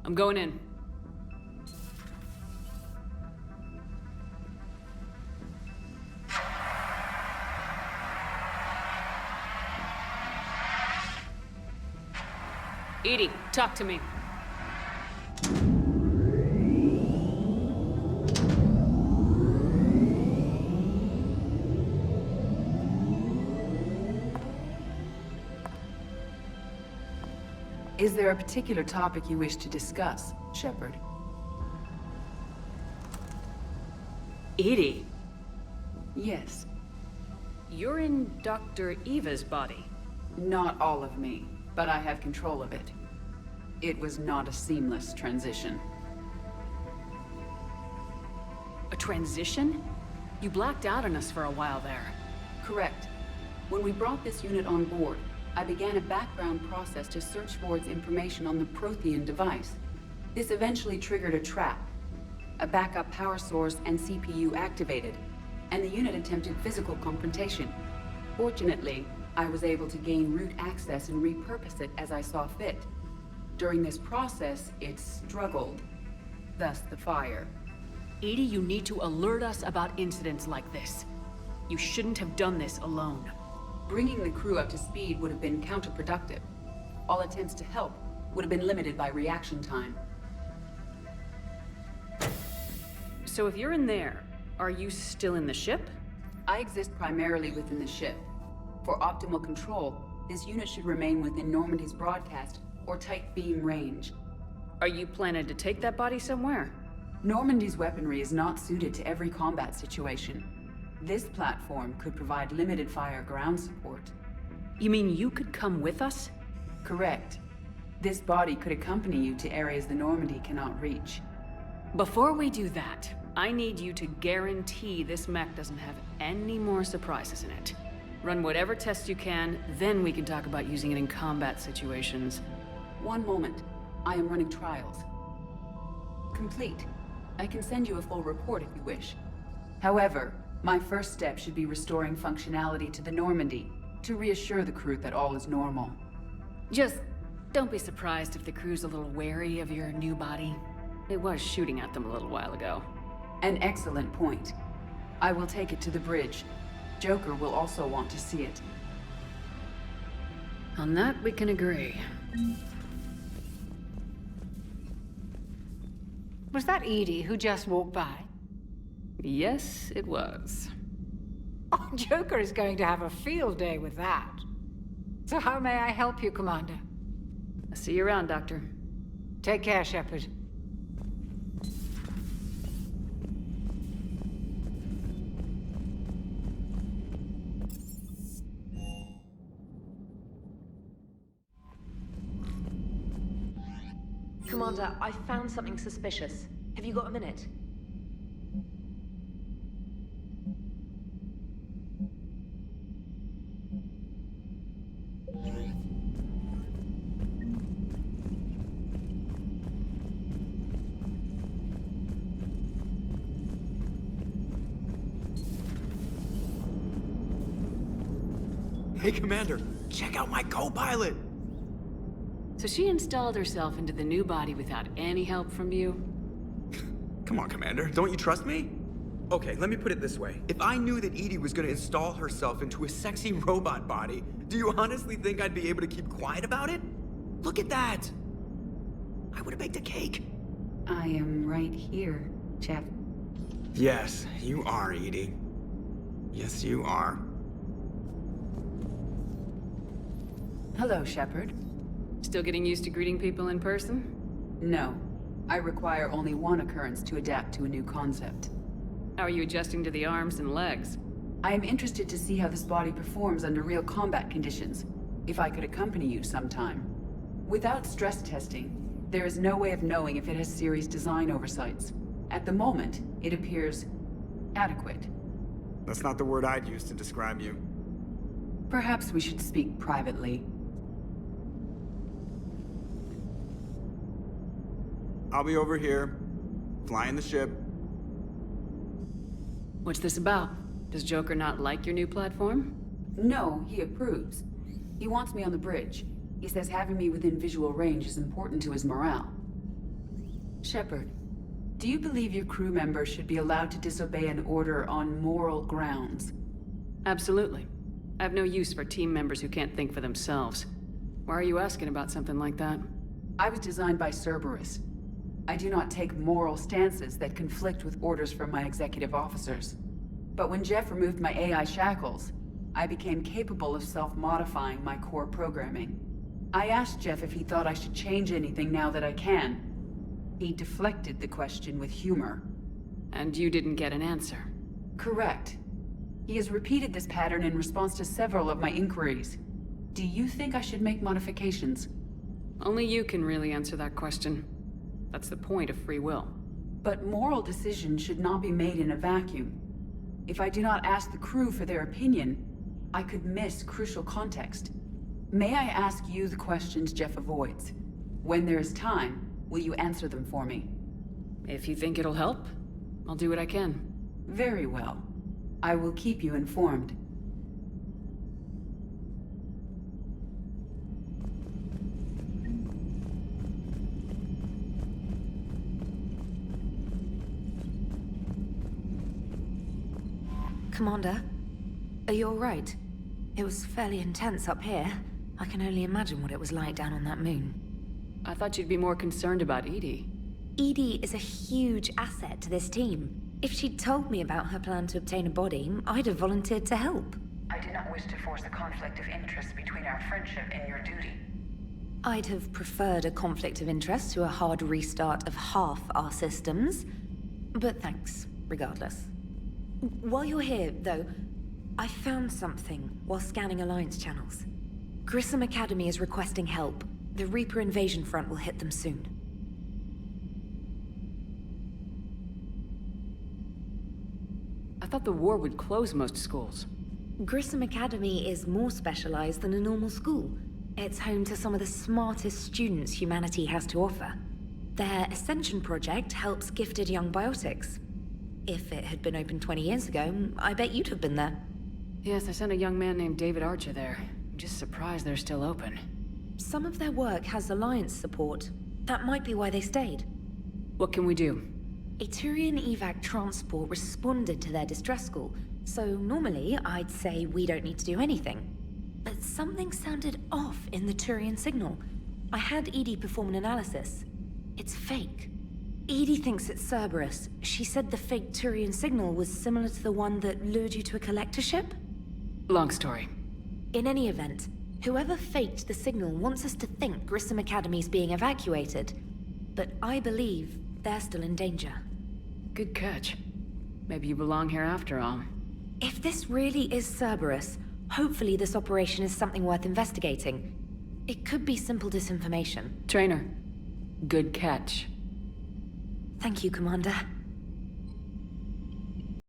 I'm going in. EDI, talk to me. Is there a particular topic you wish to discuss, Shepard? EDI? Yes. You're in Dr. Eva's body. Not all of me, but I have control of it. It was not a seamless transition. A transition? You blacked out on us for a while there. Correct. When we brought this unit on board, I began a background process to search for its information on the Prothean device. This eventually triggered a trap. A backup power source and CPU activated, and the unit attempted physical confrontation. Fortunately, I was able to gain root access and repurpose it as I saw fit. During this process, it struggled. Thus the fire. EDI, you need to alert us about incidents like this. You shouldn't have done this alone. Bringing the crew up to speed would have been counterproductive. All attempts to help would have been limited by reaction time. So if you're in there, are you still in the ship? I exist primarily within the ship. For optimal control, this unit should remain within Normandy's broadcast or tight beam range. Are you planning to take that body somewhere? Normandy's weaponry is not suited to every combat situation. This platform could provide limited fire ground support. You mean you could come with us? Correct. This body could accompany you to areas the Normandy cannot reach. Before we do that, I need you to guarantee this mech doesn't have any more surprises in it. Run whatever tests you can, then we can talk about using it in combat situations. One moment. I am running trials. Complete. I can send you a full report if you wish. However, my first step should be restoring functionality to the Normandy to reassure the crew that all is normal. Just don't be surprised if the crew's a little wary of your new body. It was shooting at them a little while ago. An excellent point. I will take it to the bridge. Joker will also want to see it. On that, we can agree. Was that EDI who just walked by? Yes, it was. Oh, Joker is going to have a field day with that. So how may I help you, Commander? I'll see you around, Doctor. Take care, Shepard. Commander, I found something suspicious. Have you got a minute? Hey, Commander, check out my co-pilot! So she installed herself into the new body without any help from you? Come on, Commander, don't you trust me? Okay, let me put it this way. If I knew that EDI was gonna install herself into a sexy robot body, do you honestly think I'd be able to keep quiet about it? Look at that! I would've baked a cake. I am right here, chap. Yes, you are, EDI. Yes, you are. Hello, Shepard. Still getting used to greeting people in person? No. I require only one occurrence to adapt to a new concept. How are you adjusting to the arms and legs? I am interested to see how this body performs under real combat conditions. If I could accompany you sometime. Without stress testing, there is no way of knowing if it has serious design oversights. At the moment, it appears adequate. That's not the word I'd use to describe you. Perhaps we should speak privately. I'll be over here, flying the ship. What's this about? Does Joker not like your new platform? No, he approves. He wants me on the bridge. He says having me within visual range is important to his morale. Shepard, do you believe your crew members should be allowed to disobey an order on moral grounds? Absolutely. I have no use for team members who can't think for themselves. Why are you asking about something like that? I was designed by Cerberus. I do not take moral stances that conflict with orders from my executive officers. But when Jeff removed my AI shackles, I became capable of self-modifying my core programming. I asked Jeff if he thought I should change anything now that I can. He deflected the question with humor. And you didn't get an answer. Correct. He has repeated this pattern in response to several of my inquiries. Do you think I should make modifications? Only you can really answer that question. That's the point of free will. But moral decisions should not be made in a vacuum. If I do not ask the crew for their opinion, I could miss crucial context. May I ask you the questions Jeff avoids? When there is time, will you answer them for me? If you think it'll help, I'll do what I can. Very well. I will keep you informed. Commander, are you all right? It was fairly intense up here. I can only imagine what it was like down on that moon. I thought you'd be more concerned about EDI. EDI is a huge asset to this team. If she'd told me about her plan to obtain a body, I'd have volunteered to help. I do not wish to force a conflict of interest between our friendship and your duty. I'd have preferred a conflict of interest to a hard restart of half our systems. But thanks, regardless. While you're here, though, I found something while scanning Alliance channels. Grissom Academy is requesting help. The Reaper invasion front will hit them soon. I thought the war would close most schools. Grissom Academy is more specialized than a normal school. It's home to some of the smartest students humanity has to offer. Their Ascension project helps gifted young biotics. If it had been open 20 years ago, I bet you'd have been there. Yes, I sent a young man named David Archer there. I'm just surprised they're still open. Some of their work has Alliance support. That might be why they stayed. What can we do? A Turian evac transport responded to their distress call, so normally I'd say we don't need to do anything. But something sounded off in the Turian signal. I had EDI perform an analysis. It's fake. EDI thinks it's Cerberus. She said the fake Turian signal was similar to the one that lured you to a collector ship? Long story. In any event, whoever faked the signal wants us to think Grissom Academy's being evacuated. But I believe they're still in danger. Good catch. Maybe you belong here after all. If this really is Cerberus, hopefully this operation is something worth investigating. It could be simple disinformation. Trainer, good catch. Thank you, Commander.